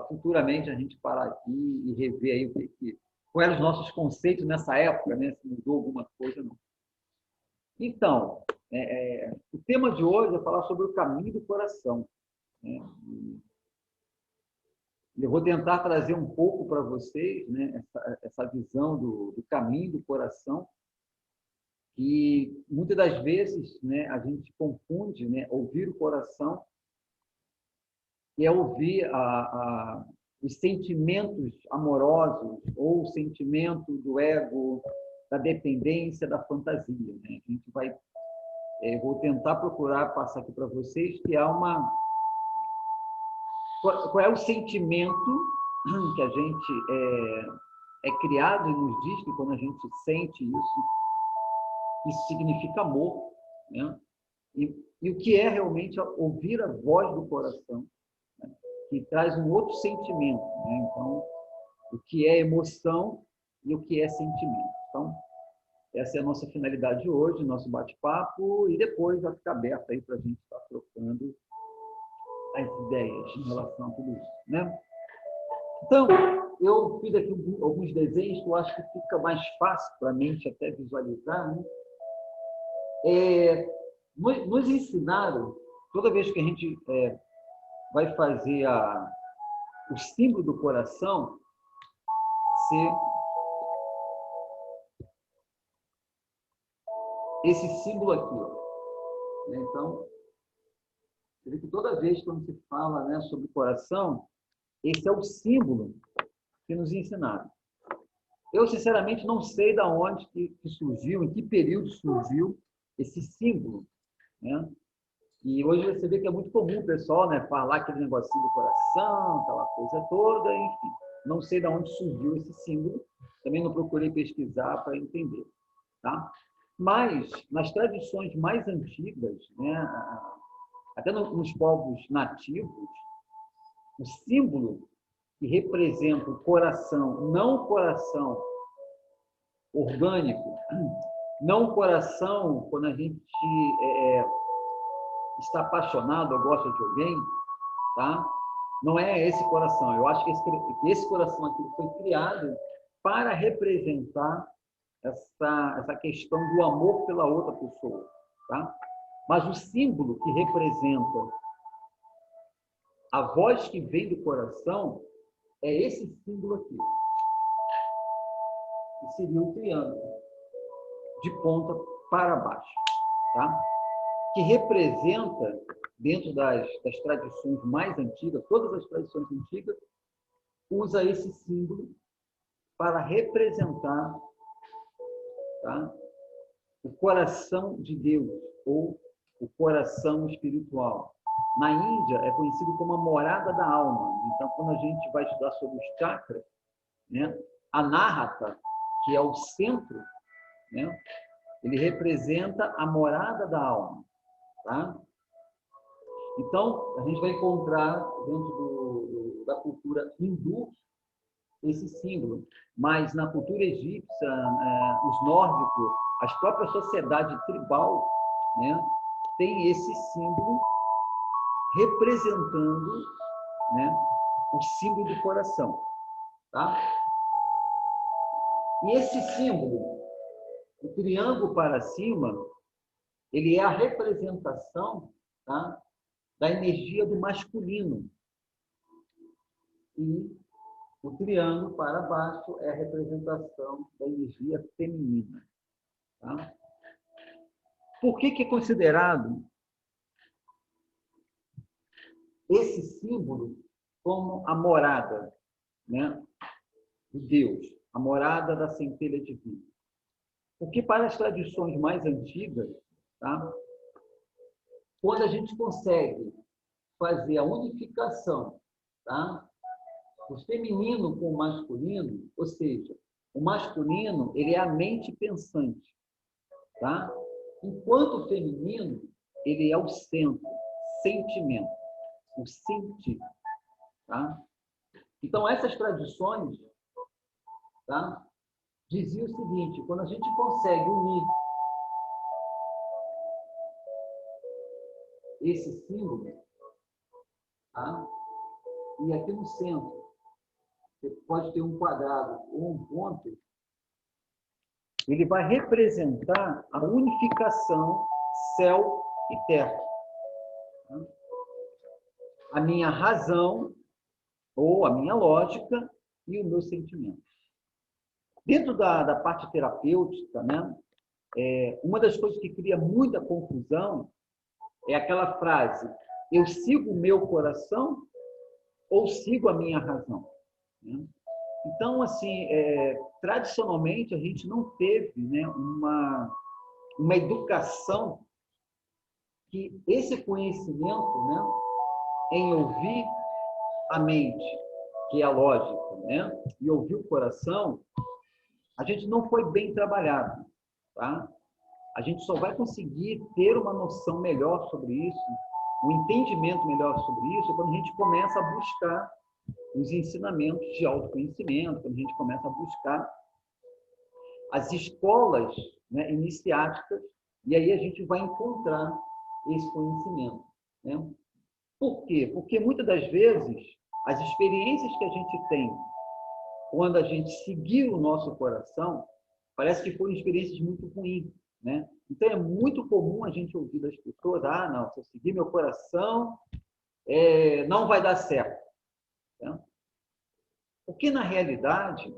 futuramente a gente parar aqui e rever aí quais eram os nossos conceitos nessa época, né? Se mudou alguma coisa, não. Então, o tema de hoje é falar sobre o caminho do coração, né? Eu vou tentar trazer um pouco para vocês, né, essa visão do caminho do coração, que muitas das vezes, né, a gente confunde, né, ouvir o coração e é ouvir os sentimentos amorosos ou o sentimento do ego, da dependência, da fantasia. Né? A gente vai, vou tentar procurar passar aqui para vocês que há qual é o sentimento que a gente é criado e nos diz que quando a gente sente isso significa amor, né? E o que é realmente ouvir a voz do coração, né? Que traz um outro sentimento, né? Então, o que é emoção e o que é sentimento. Então, essa é a nossa finalidade de hoje, nosso bate-papo, e depois vai ficar aberto aí para a gente estar trocando as ideias em relação a tudo isso, né? Então, eu fiz aqui alguns desenhos que eu acho que fica mais fácil para a mente até visualizar, né? Nos ensinaram, toda vez que a gente vai fazer o símbolo do coração, ser esse símbolo aqui, ó. Então, você vê que toda vez quando se fala, né, sobre coração, esse é o símbolo que nos ensinaram. Eu, sinceramente, não sei de onde que surgiu, em que período surgiu esse símbolo, né? E hoje você vê que é muito comum o pessoal, né, falar aquele negocinho do coração, aquela coisa toda, enfim. Não sei de onde surgiu esse símbolo, também não procurei pesquisar para entender, tá? Mas, nas tradições mais antigas, né, até nos povos nativos, o símbolo que representa o coração, não o coração orgânico, não o coração quando a gente está apaixonado ou gosta de alguém, tá? Não é esse coração. Eu acho que esse coração aqui foi criado para representar essa questão do amor pela outra pessoa, tá? Mas o símbolo que representa a voz que vem do coração é esse símbolo aqui, que seria o triângulo, de ponta para baixo, tá? Que representa, dentro das tradições mais antigas, todas as tradições antigas, usa esse símbolo para representar, tá, o coração de Deus, ou o coração espiritual. Na Índia, é conhecido como a morada da alma. Então, quando a gente vai estudar sobre os chakras, né, a Anahata, que é o centro, né, ele representa a morada da alma. Tá? Então, a gente vai encontrar dentro da cultura hindu esse símbolo, mas na cultura egípcia, os nórdicos, as próprias sociedades tribal, né, tem esse símbolo representando, né, o símbolo do coração. Tá? E esse símbolo, o triângulo para cima, ele é a representação, tá, da energia do masculino. E o triângulo para baixo é a representação da energia feminina. Tá? Por que é considerado esse símbolo como a morada, né, de Deus, a morada da centelha divina? Porque para as tradições mais antigas, tá, quando a gente consegue fazer a unificação, tá, o feminino com o masculino, ou seja, o masculino ele é a mente pensante, tá? Enquanto o feminino ele é o centro, sentimento, o sentir, tá? Então essas tradições, tá, diziam o seguinte: quando a gente consegue unir esse símbolo, tá, e aqui no centro você pode ter um quadrado ou um ponto, ele vai representar a unificação céu e terra. A minha razão, ou a minha lógica, e o meu sentimento. Dentro da parte terapêutica, né, uma das coisas que cria muita confusão é aquela frase: eu sigo o meu coração ou sigo a minha razão? Né? Então, assim, tradicionalmente, a gente não teve, né, uma educação que esse conhecimento, né, em ouvir a mente, que é a lógica, né, e ouvir o coração, a gente não foi bem trabalhado. Tá? A gente só vai conseguir ter uma noção melhor sobre isso, um entendimento melhor sobre isso, quando a gente começa a buscar os ensinamentos de autoconhecimento, quando a gente começa a buscar as escolas, né, iniciáticas, e aí a gente vai encontrar esse conhecimento. Né? Por quê? Porque muitas das vezes as experiências que a gente tem quando a gente seguir o nosso coração, parece que foram experiências muito ruins. Né? Então, é muito comum a gente ouvir das pessoas: ah, não, se eu seguir meu coração, não vai dar certo. Né? Porque, na realidade,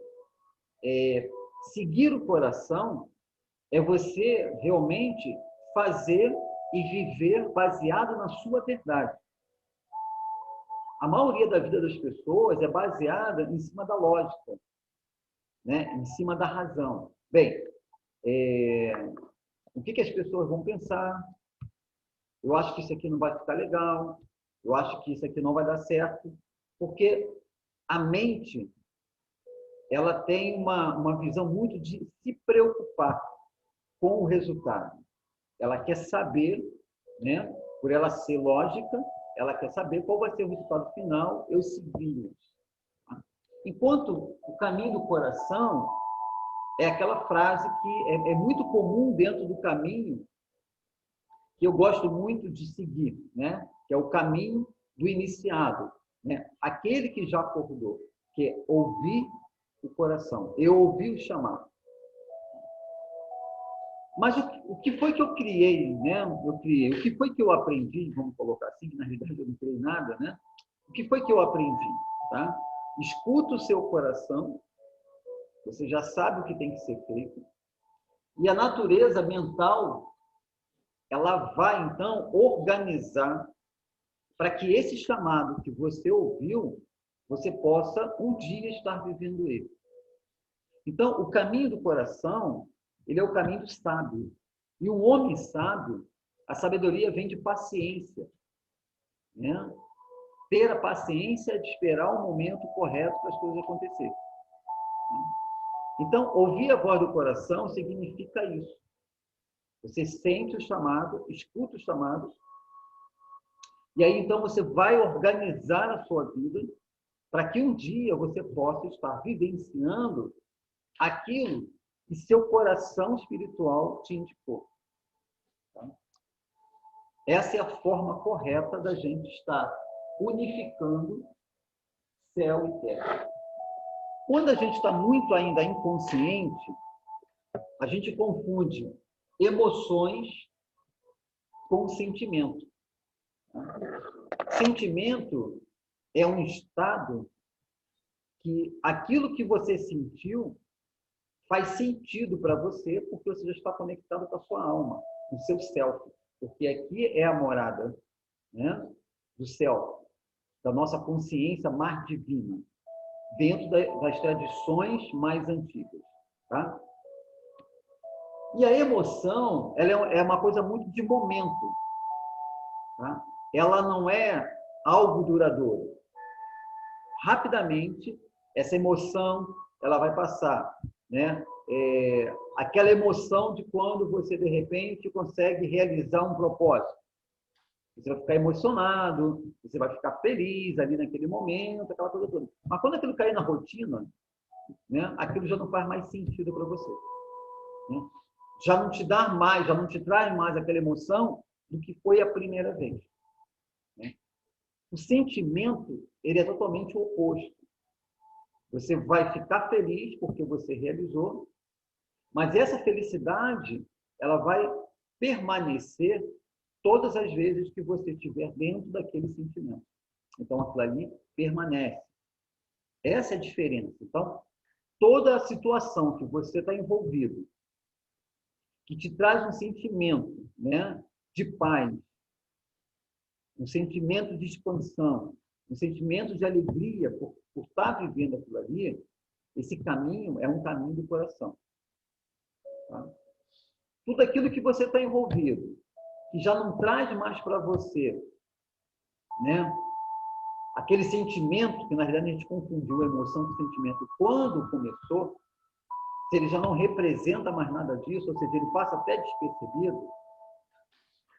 seguir o coração é você realmente fazer e viver baseado na sua verdade. A maioria da vida das pessoas é baseada em cima da lógica, né? Em cima da razão. Bem, o que as pessoas vão pensar? Eu acho que isso aqui não vai ficar legal, eu acho que isso aqui não vai dar certo, porque a mente, ela tem uma visão muito de se preocupar com o resultado. Ela quer saber, né, por ela ser lógica, ela quer saber qual vai ser o resultado final, eu seguindo isso. Enquanto o caminho do coração é aquela frase que é muito comum dentro do caminho, que eu gosto muito de seguir, né? Que é o caminho do iniciado, né? Aquele que já acordou, que é ouvir o coração. Eu ouvi o chamado. Mas o que foi que eu criei, né? O que foi que eu aprendi, vamos colocar assim, que na realidade eu não criei nada, né? O que foi que eu aprendi, tá? Escuta o seu coração, você já sabe o que tem que ser feito, e a natureza mental, ela vai, então, organizar para que esse chamado que você ouviu, você possa um dia estar vivendo ele. Então, o caminho do coração, ele é o caminho do sábio. E o homem sábio, a sabedoria vem de paciência. Né? Ter a paciência de esperar o momento correto para as coisas acontecerem. Então, ouvir a voz do coração significa isso. Você sente o chamado, escuta o chamado, e aí então você vai organizar a sua vida para que um dia você possa estar vivenciando aquilo que seu coração espiritual te indicou. Tá? Essa é a forma correta da gente estar unificando céu e terra. Quando a gente está muito ainda inconsciente, a gente confunde emoções com sentimento. Sentimento é um estado que aquilo que você sentiu faz sentido para você, porque você já está conectado com a sua alma, com o seu self. Porque aqui é a morada, né, do self, da nossa consciência mais divina, dentro das tradições mais antigas. Tá? E a emoção, ela é uma coisa muito de momento. Tá? Ela não é algo duradouro. Rapidamente, essa emoção ela vai passar. Né? Aquela emoção de quando você, de repente, consegue realizar um propósito. Você vai ficar emocionado, você vai ficar feliz ali naquele momento, aquela coisa toda. Mas quando aquilo cair na rotina, né, aquilo já não faz mais sentido para você. Né? Já não te dá mais, já não te traz mais aquela emoção do que foi a primeira vez. Né? O sentimento, ele é totalmente o oposto. Você vai ficar feliz porque você realizou, mas essa felicidade, ela vai permanecer todas as vezes que você estiver dentro daquele sentimento. Então, aquilo ali permanece. Essa é a diferença. Então, toda a situação que você está envolvido, que te traz um sentimento, né, de paz, um sentimento de expansão, um sentimento de alegria por estar vivendo aquilo ali, esse caminho é um caminho do coração. Tá? Tudo aquilo que você está envolvido, que já não traz mais para você, né, aquele sentimento, que na realidade a gente confundiu a emoção com o sentimento quando começou, se ele já não representa mais nada disso, ou seja, ele passa até despercebido,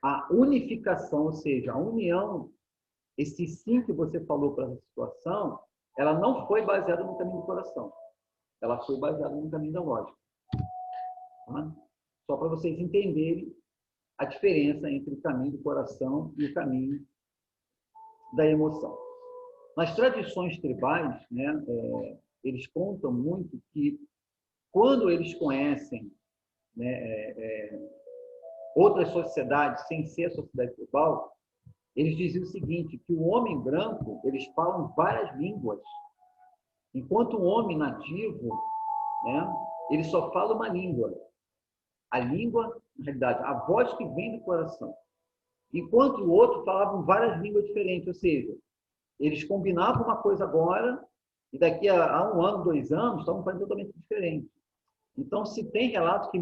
a unificação, ou seja, a união, esse sim que você falou para essa situação, ela não foi baseada no caminho do coração. Ela foi baseada no caminho da lógica. Tá? Só para vocês entenderem a diferença entre o caminho do coração e o caminho da emoção. Nas tradições tribais, né, eles contam muito que quando eles conhecem, né, outras sociedades sem ser a sociedade tribal, eles diziam o seguinte, que o homem branco, eles falam várias línguas, enquanto o homem nativo, né, ele só fala uma língua. A língua, na realidade, a voz que vem do coração. Enquanto o outro falava várias línguas diferentes, ou seja, eles combinavam uma coisa agora e daqui a 1 ano, 2 anos, estavam fazendo totalmente diferente. Então, se tem relatos que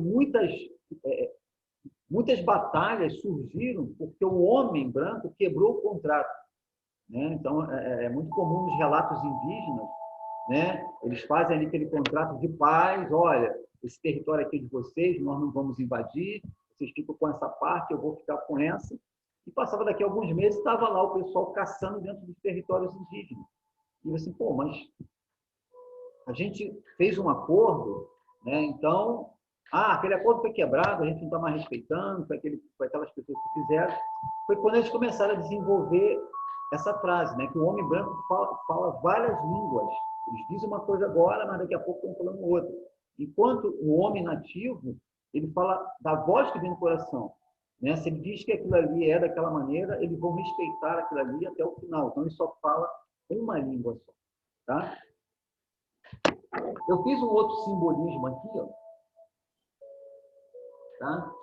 muitas batalhas surgiram porque o homem branco quebrou o contrato. Né? Então, é muito comum nos relatos indígenas, né? Eles fazem ali aquele contrato de paz, olha, esse território aqui é de vocês, nós não vamos invadir, vocês ficam com essa parte, eu vou ficar com essa. E passava daqui a alguns meses, estava lá o pessoal caçando dentro dos territórios indígenas. E eu assim, pô, mas a gente fez um acordo, né? Então, aquele acordo foi quebrado, a gente não está mais respeitando, foi aquelas pessoas que fizeram. Foi quando eles começaram a desenvolver essa frase, né? Que o homem branco fala várias línguas. Eles dizem uma coisa agora, mas daqui a pouco estão falando outra. Enquanto o homem nativo, ele fala da voz que vem no coração. Né? Se ele diz que aquilo ali é daquela maneira, eles vão respeitar aquilo ali até o final. Então, ele só fala uma língua só. Tá? Eu fiz um outro simbolismo aqui, ó, tá?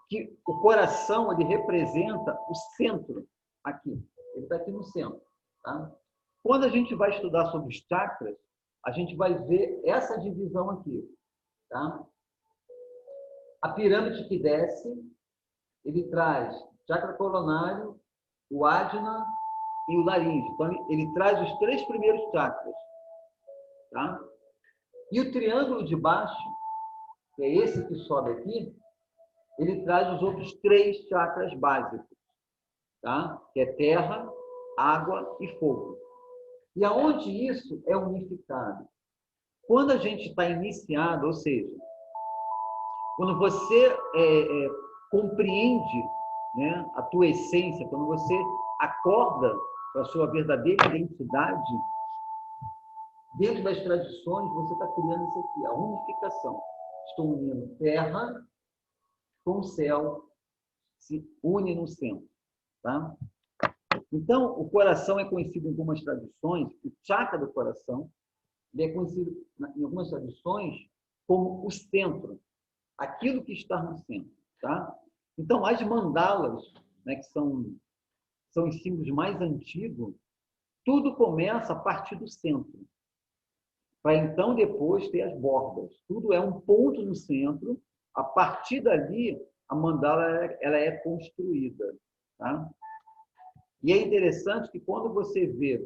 Que o coração, ele representa o centro aqui. Ele está aqui no centro. Tá? Quando a gente vai estudar sobre os chakras, a gente vai ver essa divisão aqui. Tá? A pirâmide que desce, ele traz chakra coronário, o ajna e o laríngeo. Então, ele traz os 3 primeiros chakras. Tá? E o triângulo de baixo, que é esse que sobe aqui, ele traz os outros 3 chakras básicos, tá? Que é terra, água e fogo. E aonde isso é unificado? Quando a gente está iniciado, ou seja, quando você compreende, né, a tua essência, quando você acorda para a sua verdadeira identidade, dentro das tradições, você está criando isso aqui, a unificação. Estou unindo terra com o céu, se une no centro. Tá? Então, o coração é conhecido em algumas tradições, o chakra do coração, ele é conhecido em algumas tradições como o centro, aquilo que está no centro. Tá? Então, as mandalas, né, que são os símbolos mais antigos, tudo começa a partir do centro, para então depois ter as bordas. Tudo é um ponto no centro, a partir dali a mandala ela é construída. Tá? E é interessante que quando você vê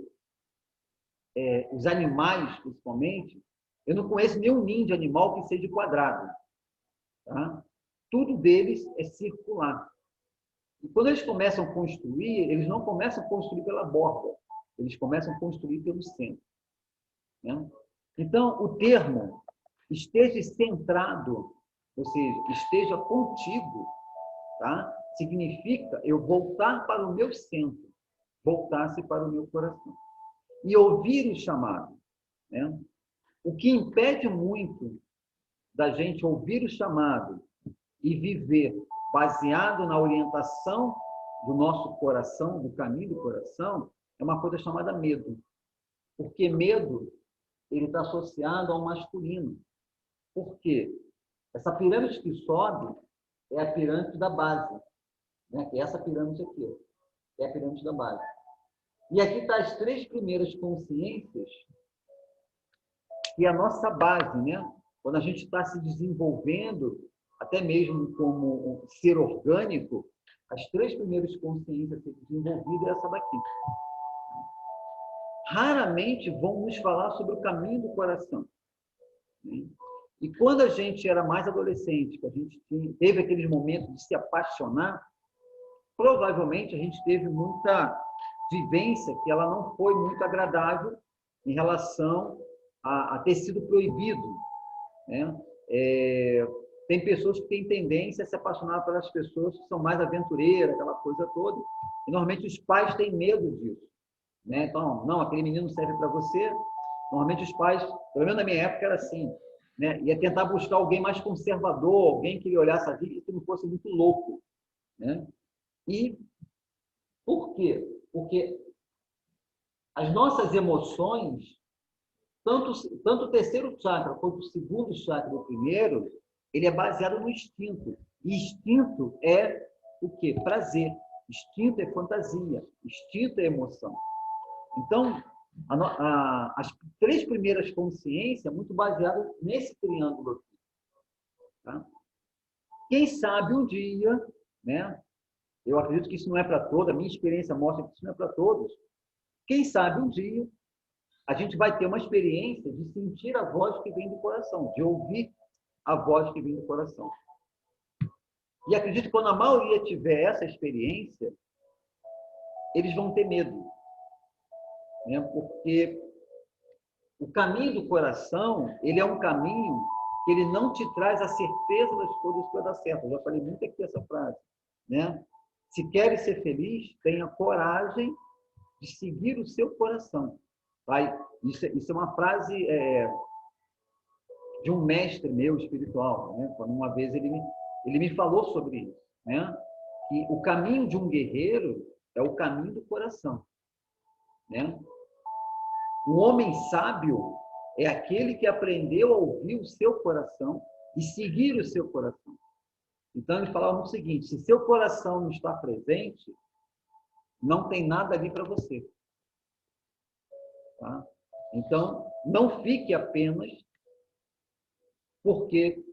os animais, principalmente, eu não conheço nenhum ninho de animal que seja quadrado. Tá? Tudo deles é circular. E quando eles começam a construir, eles não começam a construir pela borda, eles começam a construir pelo centro. Né? Então, o termo esteja centrado, ou seja, esteja contigo, tá? Significa eu voltar para o meu centro. voltasse para o meu coração. E ouvir o chamado, né? O que impede muito da gente ouvir o chamado e viver baseado na orientação do nosso coração, do caminho do coração, é uma coisa chamada medo. Porque medo, ele está associado ao masculino. Por quê? Essa pirâmide que sobe é a pirâmide da base, né? Que é essa pirâmide aqui, ó. É a pirâmide da base. E aqui está as 3 primeiras consciências, que é a nossa base, né? Quando a gente está se desenvolvendo, até mesmo como um ser orgânico, as 3 primeiras consciências a ser desenvolvidas é essa daqui. Raramente vão nos falar sobre o caminho do coração, né? E quando a gente era mais adolescente, que a gente teve aqueles momentos de se apaixonar, provavelmente a gente teve muita vivência que ela não foi muito agradável em relação a ter sido proibido, né? Tem pessoas que têm tendência a se apaixonar pelas pessoas que são mais aventureiras, aquela coisa toda, e normalmente os pais têm medo disso, né? Então, não, aquele menino serve para você. Normalmente os pais, pelo menos na minha época era assim, né? Ia tentar buscar alguém mais conservador, alguém que lhe olhasse a vida e que não fosse muito louco, né? E por quê? Porque as nossas emoções, tanto o terceiro chakra quanto o segundo chakra, o primeiro, ele é baseado no instinto. E instinto é o quê? Prazer. Instinto é fantasia. Instinto é emoção. Então, as 3 primeiras consciências muito baseadas nesse triângulo aqui. Tá? Quem sabe um dia, né? Eu acredito que isso não é para todos, a minha experiência mostra que isso não é para todos. Quem sabe um dia a gente vai ter uma experiência de sentir a voz que vem do coração, de ouvir a voz que vem do coração. E acredito que quando a maioria tiver essa experiência, eles vão ter medo, né? Porque o caminho do coração, ele é um caminho que ele não te traz a certeza das coisas que vai dar certo. Eu já falei muito aqui essa frase, né? Se queres ser feliz, tenha coragem de seguir o seu coração. Vai? Isso é uma frase de um mestre meu espiritual, né? Quando uma vez ele me falou sobre isso, né? Que o caminho de um guerreiro é o caminho do coração, né? O homem sábio é aquele que aprendeu a ouvir o seu coração e seguir o seu coração. Então, ele falava o seguinte: se seu coração não está presente, não tem nada ali para você. Tá? Então, não fique apenas porque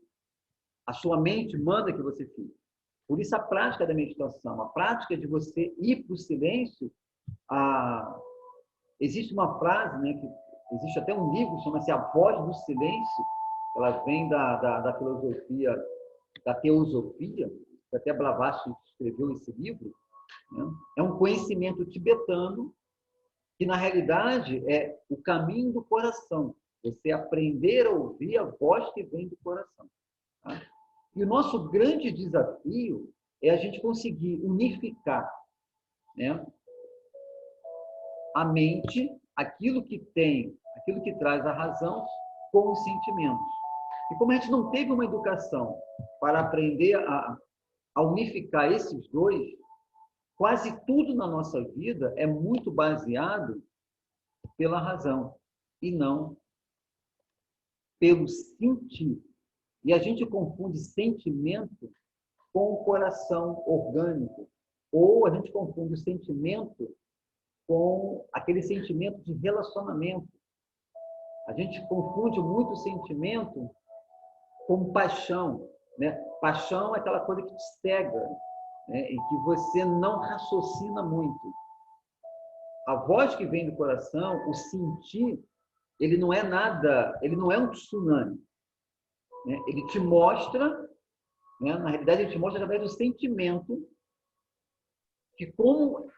a sua mente manda que você fique. Por isso, a prática da meditação, a prática de você ir para o silêncio, existe uma frase, né, que existe até um livro, chama-se A Voz do Silêncio, ela vem da filosofia, da teosofia, que até Blavatsky escreveu esse livro, né? É um conhecimento tibetano que, na realidade, é o caminho do coração. Você aprender a ouvir a voz que vem do coração. Tá? E o nosso grande desafio é a gente conseguir unificar, né, a mente, aquilo que traz a razão, com os sentimentos. E como a gente não teve uma educação para aprender a unificar esses dois, quase tudo na nossa vida é muito baseado pela razão e não pelo sentir. E a gente confunde sentimento com o coração orgânico, ou a gente confunde o sentimento com aquele sentimento de relacionamento. A gente confunde muito o sentimento com paixão, né? Paixão é aquela coisa que te cega, né? Em que você não raciocina muito. A voz que vem do coração, o sentir, ele não é nada, ele não é um tsunami, né? Ele te mostra, né? Na realidade, ele te mostra através do sentimento que como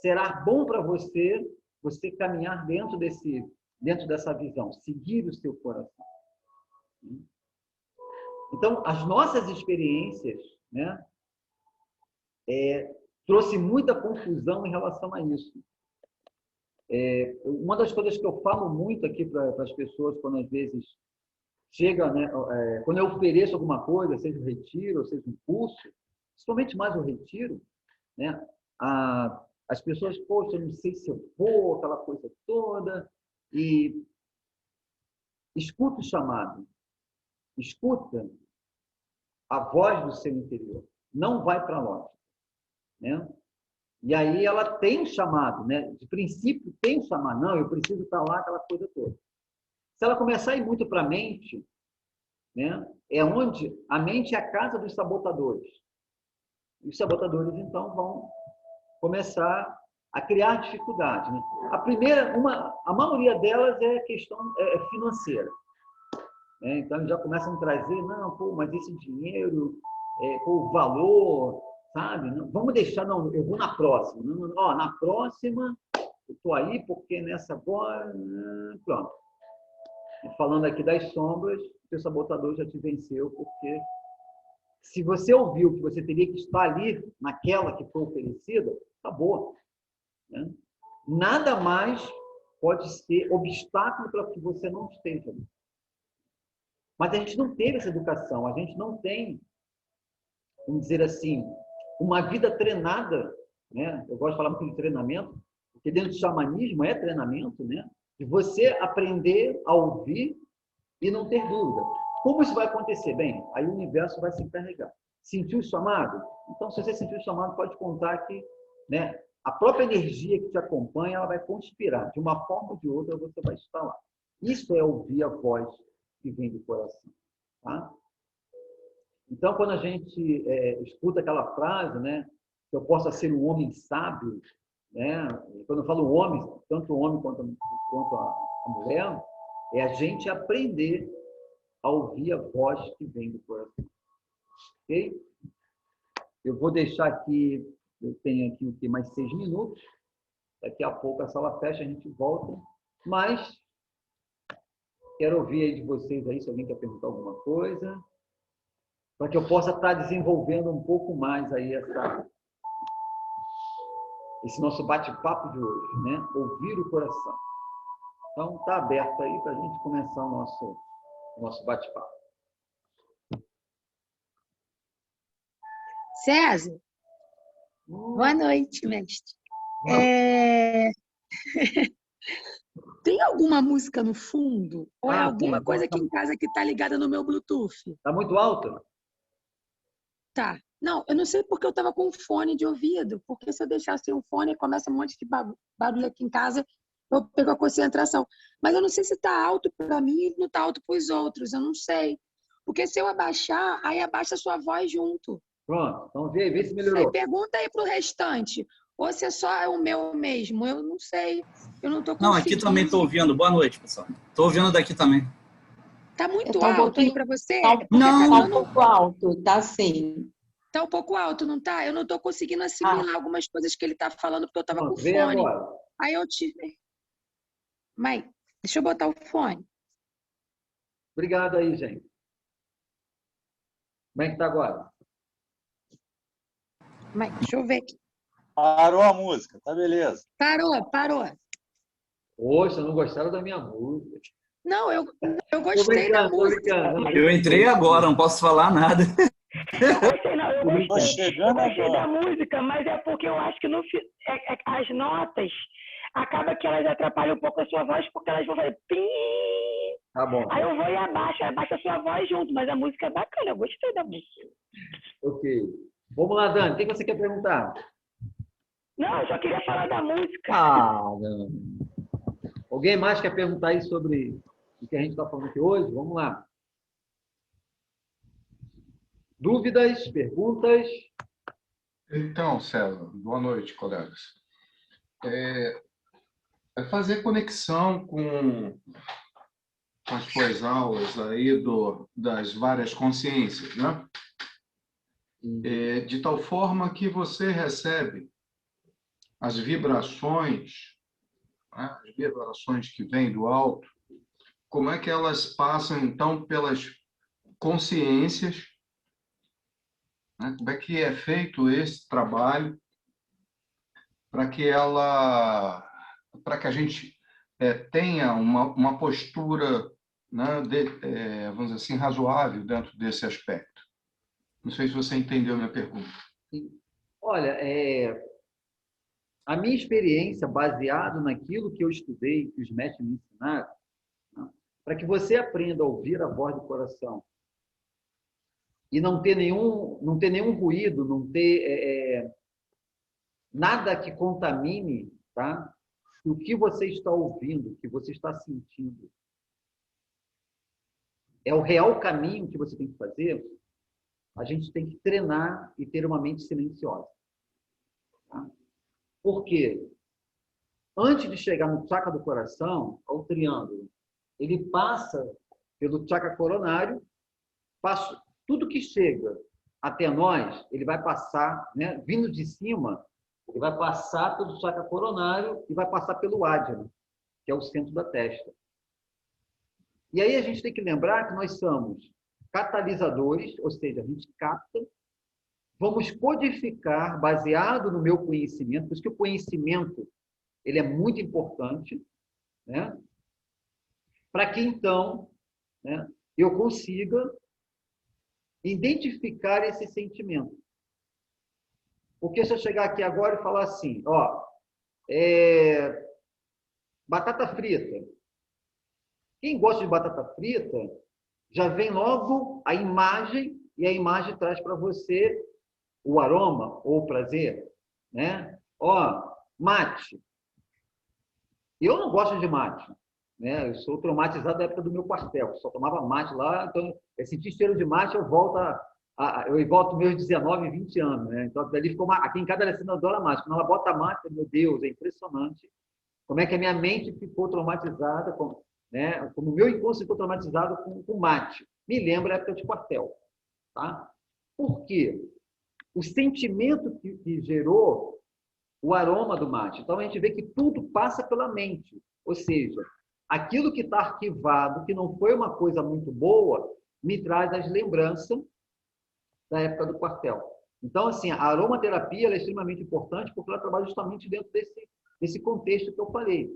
será bom para você caminhar dentro dessa visão, seguir o seu coração. Então, as nossas experiências, né, trouxe muita confusão em relação a isso. Uma das coisas que eu falo muito aqui para as pessoas, quando às vezes chega, né, quando eu ofereço alguma coisa, seja um retiro, ou seja um curso, principalmente mais o retiro, né, as pessoas, poxa, eu não sei se eu vou, aquela coisa toda, e escuta o chamado, escuta a voz do seu interior, não vai para longe, né? E aí ela tem um chamado, né? De princípio tem um chamado, não, eu preciso estar lá, aquela coisa toda. Se ela começar a ir muito para a mente, né? É onde a mente é a casa dos sabotadores. E os sabotadores, então, vão começar a criar dificuldade, né? A maioria delas é questão financeira, né? Então, já começam a trazer, não, pô, mas esse dinheiro, o valor, sabe? Não, vamos deixar, não, eu vou na próxima. Não, ó, na próxima, eu estou aí porque nessa agora, pronto. E falando aqui das sombras, o seu sabotador já te venceu, porque se você ouviu que você teria que estar ali, naquela que foi oferecida, acabou, né? Nada mais pode ser obstáculo para que você não esteja ali. Mas a gente não teve essa educação, a gente não tem, vamos dizer assim, uma vida treinada, né? Eu gosto de falar muito de treinamento, porque dentro do xamanismo é treinamento, né? De você aprender a ouvir e não ter dúvida. Como isso vai acontecer? Bem, aí o universo vai se encarregar. Sentiu o chamado? Então, se você sentiu o chamado, pode contar que, né, a própria energia que te acompanha, ela vai conspirar. De uma forma ou de outra, você vai estar lá. Isso é ouvir a voz que vem do coração. Tá? Então, quando a gente escuta aquela frase, né, que eu possa ser um homem sábio, né, quando eu falo homem, tanto o homem quanto a mulher, é a gente aprender a ouvir a voz que vem do coração. Ok? Eu vou deixar aqui, eu tenho aqui o que, mais 6 minutos. Daqui a pouco a sala fecha, a gente volta. Mas quero ouvir aí de vocês aí, se alguém quer perguntar alguma coisa, para que eu possa estar desenvolvendo um pouco mais aí esse nosso bate-papo de hoje, né? Ouvir o coração. Então, está aberto aí para a gente começar o nosso bate-papo. César, boa noite, mestre. Tem alguma música no fundo? Ou é alguma coisa aqui em casa que está ligada no meu Bluetooth? Está muito alto? Tá. Não, eu não sei porque eu estava com fone de ouvido, porque se eu deixar sem o fone, começa um monte de barulho aqui em casa, eu pego a concentração. Mas eu não sei se está alto para mim e não está alto para os outros, eu não sei. Porque se eu abaixar, aí abaixa a sua voz junto. Pronto, então vê se melhorou. Pergunta aí para o restante. Ou se é só o meu mesmo, eu não sei. Eu não estou conseguindo. Não, aqui também estou ouvindo. Boa noite, pessoal. Estou ouvindo daqui também. Tá muito alto aí para você? Não, tá um pouco alto, tá sim. Tá um pouco alto, não tá? Eu não tô conseguindo assimilar algumas coisas que ele tá falando, porque eu tava com vê fone. Agora. Aí eu tive... Mas, deixa eu botar o fone. Obrigado aí, gente. Como é que tá agora? Mas, deixa eu ver aqui. Parou a música, tá beleza. Parou. Poxa, não gostaram da minha música. Não, eu gostei da música. Eu entrei agora, não posso falar nada. Eu gostei agora da música, mas é porque eu acho que as notas acaba que elas atrapalham um pouco a sua voz, porque elas vão fazer pim. Tá bom. Aí eu vou e abaixo a sua voz junto, mas a música é bacana, eu gostei da música. Ok. Vamos lá, Dani, o que você quer perguntar? Não, eu só queria falar da música. Dani. Alguém mais quer perguntar aí sobre o que a gente está falando aqui hoje? Vamos lá. Dúvidas, perguntas? Então, César, boa noite, colegas. É fazer conexão com as suas aulas aí das várias consciências, né? De tal forma que você recebe as vibrações, né? As vibrações que vêm do alto, como é que elas passam, então, pelas consciências, né? Como é que é feito esse trabalho para que ela para que a gente tenha uma postura, né, vamos dizer assim, razoável dentro desse aspecto? Não sei se você entendeu a minha pergunta. Sim. Olha, a minha experiência, baseado naquilo que eu estudei, que os mestres me ensinaram, né, para que você aprenda a ouvir a voz do coração e não ter nenhum ruído, não ter nada que contamine, tá? O que você está ouvindo, o que você está sentindo, é o real caminho que você tem que fazer. A gente tem que treinar e ter uma mente silenciosa. Tá? Por quê? Antes de chegar no chakra do coração, ao triângulo, ele passa pelo chakra coronário, tudo que chega até nós, ele vai passar, né, vindo de cima, ele vai passar pelo chakra coronário e vai passar pelo Ajna, que é o centro da testa. E aí a gente tem que lembrar que nós somos catalisadores, ou seja, a gente capta, vamos codificar baseado no meu conhecimento, por isso que o conhecimento ele é muito importante, né? Para que então, né, eu consiga identificar esse sentimento. Porque se eu chegar aqui agora e falar assim, ó, batata frita. Quem gosta de batata frita, já vem logo a imagem, e a imagem traz para você o aroma ou o prazer, né? Ó, mate. Eu não gosto de mate, né? Eu sou traumatizado da época do meu quartel, só tomava mate lá, então eu senti cheiro de mate, eu volto meus 19, 20 anos, né? Então dali ficou aqui em casa ela adora mate. Quando ela bota mate, meu Deus, é impressionante como é que a minha mente ficou traumatizada, né? Como o meu inconsciente ficou traumatizado com mate. Me lembra a época de quartel, tá? Por quê? O sentimento que gerou o aroma do mate. Então, a gente vê que tudo passa pela mente. Ou seja, aquilo que está arquivado, que não foi uma coisa muito boa, me traz as lembranças da época do quartel. Então, assim, a aromaterapia ela é extremamente importante porque ela trabalha justamente dentro desse contexto que eu falei.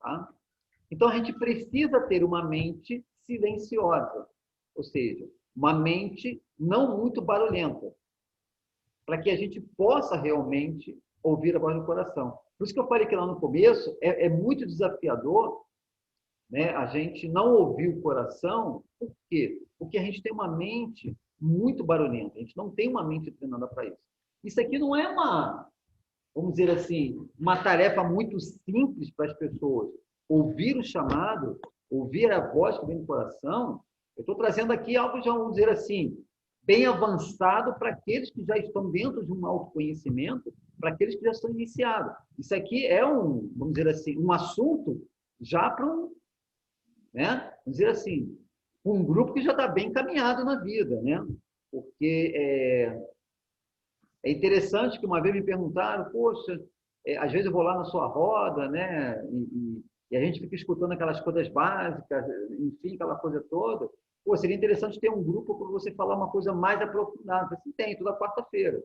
Tá? Então, a gente precisa ter uma mente silenciosa, ou seja, uma mente não muito barulhenta, para que a gente possa realmente ouvir a voz do coração. Por isso que eu falei que lá no começo é muito desafiador, né, a gente não ouvir o coração. Por quê? Porque a gente tem uma mente muito barulhenta, a gente não tem uma mente treinada para isso. Isso aqui não é vamos dizer assim, uma tarefa muito simples para as pessoas. Ouvir o chamado, ouvir a voz que vem do coração, eu estou trazendo aqui algo, já vamos dizer assim, bem avançado para aqueles que já estão dentro de um autoconhecimento, para aqueles que já estão iniciados. Isso aqui é vamos dizer assim, um assunto já para né? Vamos dizer assim, um grupo que já está bem encaminhado na vida, né? Porque é interessante que uma vez me perguntaram, poxa, às vezes eu vou lá na sua roda, né? E a gente fica escutando aquelas coisas básicas, enfim, aquela coisa toda. Pô, seria interessante ter um grupo para você falar uma coisa mais aprofundada. Assim, tem, toda quarta-feira.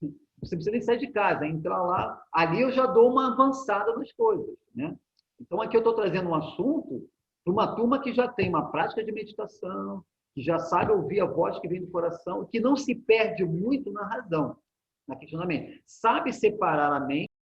Você não precisa nem sair de casa, entrar lá. Ali eu já dou uma avançada nas coisas, né? Então, aqui eu estou trazendo um assunto para uma turma que já tem uma prática de meditação, que já sabe ouvir a voz que vem do coração, que não se perde muito na razão, na questionamento. Sabe separar a mente